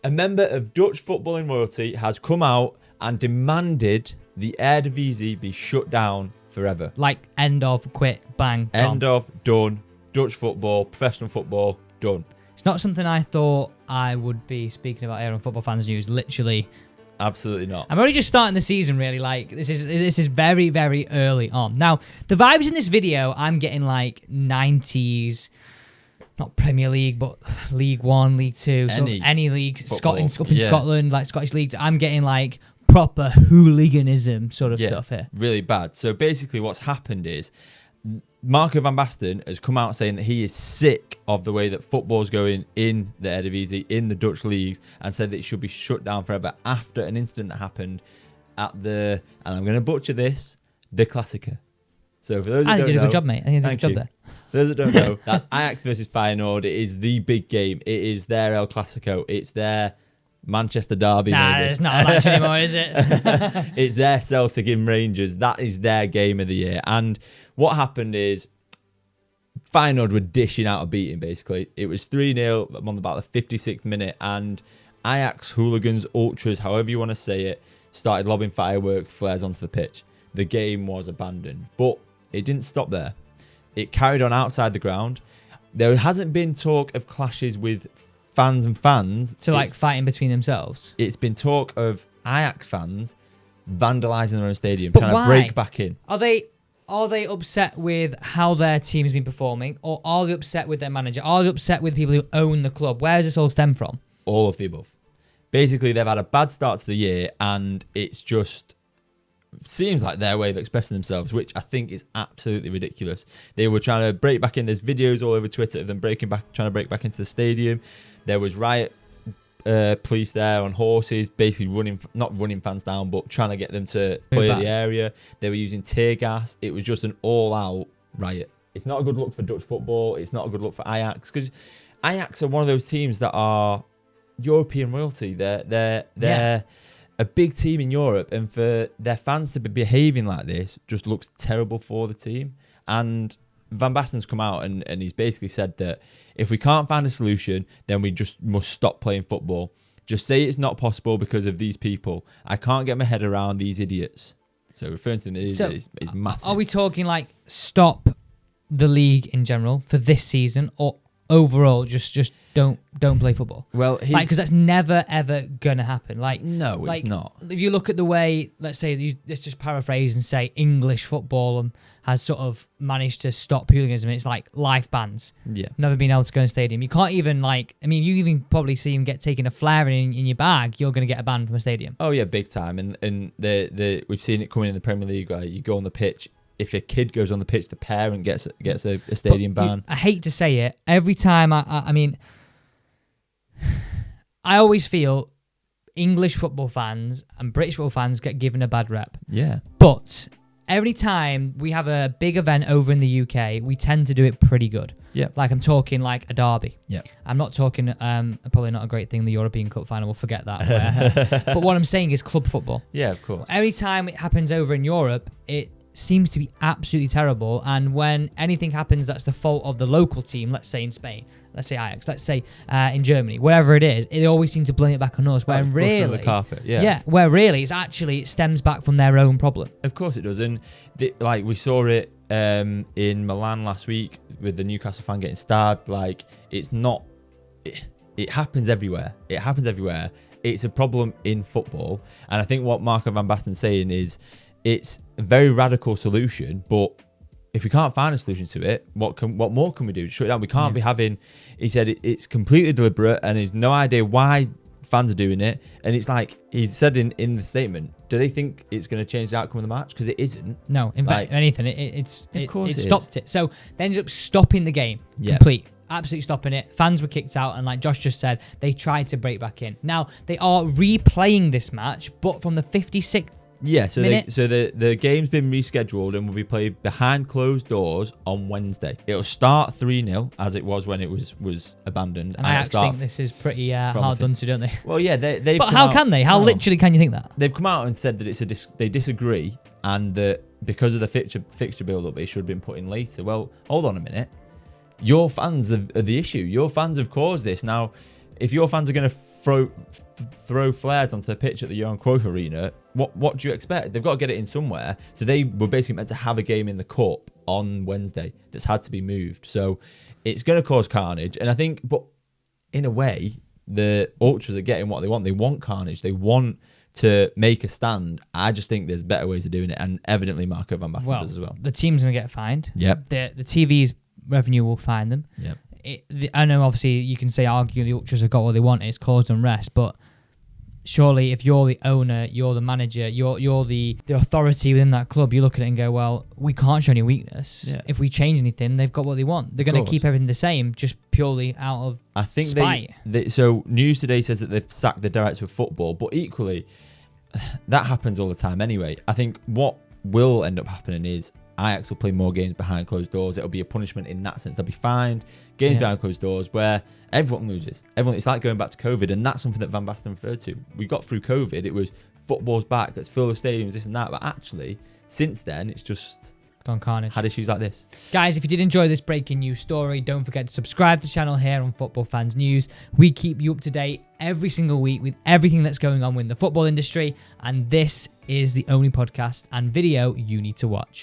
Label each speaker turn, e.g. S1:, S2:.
S1: A member of Dutch footballing royalty has come out and demanded the Eredivisie be shut down forever.
S2: Like, end of, quit, bang,
S1: End
S2: gone.
S1: of, done. Dutch football, professional football, done.
S2: It's not something I thought I would be speaking about here on Football Fans News. Literally,
S1: Absolutely not.
S2: I'm already just starting the season. Really, like this is very, very early on. Now, the vibes in this video, I'm getting like 90s, not Premier League, but League One, League Two, any league, up in Scotland, like Scottish leagues. I'm getting like proper hooliganism sort of stuff here.
S1: Really bad. So basically, what's happened is Marco van Basten has come out saying that he is sick of the way that football's going in the Eredivisie, in the Dutch leagues, and said that it should be shut down forever after an incident that happened at the, and I'm going to butcher this, De Classica. So for those
S2: I
S1: that
S2: think you
S1: don't
S2: did a
S1: know,
S2: good job, mate. I think you did a good job there.
S1: For those that don't know, that's Ajax versus Feyenoord. It is the big game. It is their El Clasico. It's their Manchester derby.
S2: Nah,
S1: maybe.
S2: it's not a match anymore, is it?
S1: It's their Celtic in Rangers. That is their game of the year. And what happened is Feyenoord were dishing out a beating, basically. It was 3-0 on about the 56th minute, and Ajax hooligans, ultras, however you want to say it, started lobbing fireworks, flares onto the pitch. The game was abandoned. But it didn't stop there. It carried on outside the ground. There hasn't been talk of clashes with fans and fans.
S2: So like fighting between themselves.
S1: It's been talk of Ajax fans vandalising their own stadium,
S2: But
S1: trying
S2: why?
S1: to break back in.
S2: Are they upset with how their team has been performing, or are they upset with their manager? Are they upset with people who own the club? Where does this all stem from?
S1: All of the above. Basically, they've had a bad start to the year, and it's just seems like their way of expressing themselves, which I think is absolutely ridiculous. They were trying to break back in. There's videos all over Twitter of them trying to break back into the stadium. There was riot police there on horses, basically not running fans down, but trying to get them to clear the area. They were using tear gas. It was just an all-out riot. It's not a good look for Dutch football. It's not a good look for Ajax, because Ajax are one of those teams that are European royalty. They're a big team in Europe, and for their fans to be behaving like this just looks terrible for the team. And Van Basten's come out and he's basically said that if we can't find a solution, then we just must stop playing football. Just say it's not possible because of these people. I can't get my head around these idiots. So referring to them is massive.
S2: Are we talking like stop the league in general for this season, or overall just don't play football?
S1: Well,
S2: because that's never ever gonna happen. Like,
S1: no,
S2: like,
S1: it's not.
S2: If you look at the way, let's just paraphrase and say English football has sort of managed to stop hooliganism. It's like life bans.
S1: Yeah,
S2: never been able to go in a stadium. You can't even you even probably see him get taken a flare in your bag. You're gonna get a ban from a stadium.
S1: Oh yeah, big time. And we've seen it coming in the Premier League where you go on the pitch. If your kid goes on the pitch, the parent gets a stadium ban.
S2: I hate to say it. Every time I mean, I always feel English football fans and British football fans get given a bad rep.
S1: Yeah.
S2: But every time we have a big event over in the UK, we tend to do it pretty good.
S1: Yeah.
S2: Like I'm talking like a derby.
S1: Yeah.
S2: I'm not talking, probably not a great thing, the European Cup final, we'll forget that. But what I'm saying is club football.
S1: Yeah, of course.
S2: Every time it happens over in Europe, it seems to be absolutely terrible, and when anything happens that's the fault of the local team, let's say in Spain, let's say Ajax, let's say in Germany, wherever it is, they always seem to blame it back on us, where really
S1: the carpet. Yeah,
S2: where really it stems back from their own problem.
S1: Of course it does. And like we saw it in Milan last week with the Newcastle fan getting stabbed. Like it happens everywhere. It's a problem in football, and I think what Marco van Basten's saying is it's a very radical solution, but if we can't find a solution to it, what more can we do? Shut it down. We can't be having. He said it's completely deliberate, and there's no idea why fans are doing it. And it's like he said in the statement, do they think it's going to change the outcome of the match? Because it isn't.
S2: No, in fact, anything. It stopped it. So they ended up stopping the game.
S1: Yeah.
S2: Complete. Absolutely stopping it. Fans were kicked out, and like Josh just said, they tried to break back in. Now they are replaying this match, but from the 56th.
S1: Yeah, so the game's been rescheduled and will be played behind closed doors on Wednesday. It'll start 3-0 as it was when it was abandoned.
S2: And I actually think this is pretty hard done to, don't they?
S1: Well, yeah, they.
S2: But how can they? How literally can you think that?
S1: They've come out and said that they disagree, and that because of the fixture build-up, it should have been put in later. Well, hold on a minute. Your fans are the issue. Your fans have caused this. Now, if your fans are going to throw flares onto the pitch at the Johan Cruyff Arena, what do you expect? They've got to get it in somewhere. So they were basically meant to have a game in the Cup on Wednesday that's had to be moved. So it's going to cause carnage. And I think, but in a way, the Ultras are getting what they want. They want carnage. They want to make a stand. I just think there's better ways of doing it. And evidently Marco van Basten does as well.
S2: The team's going to get fined.
S1: Yep.
S2: The TV's revenue will fine them.
S1: Yep.
S2: I know obviously you can argue the Ultras have got what they want, it's caused unrest, but surely if you're the owner, you're the manager, you're the authority within that club, you look at it and go, well, we can't show any weakness. Yeah. If we change anything, they've got what they want. They're going to keep everything the same, just purely out of spite.
S1: So news today says that they've sacked the director of football, but equally, that happens all the time anyway. I think what will end up happening is Ajax will play more games behind closed doors. It'll be a punishment in that sense. They'll be fined. Games behind closed doors where everyone loses. It's like going back to COVID, and that's something that Van Basten referred to. We got through COVID. It was football's back. Let's fill the stadiums, this and that. But actually, since then, it's just
S2: gone carnage.
S1: Had issues like this.
S2: Guys, if you did enjoy this breaking news story, don't forget to subscribe to the channel here on Football Fans News. We keep you up to date every single week with everything that's going on in the football industry, and this is the only podcast and video you need to watch.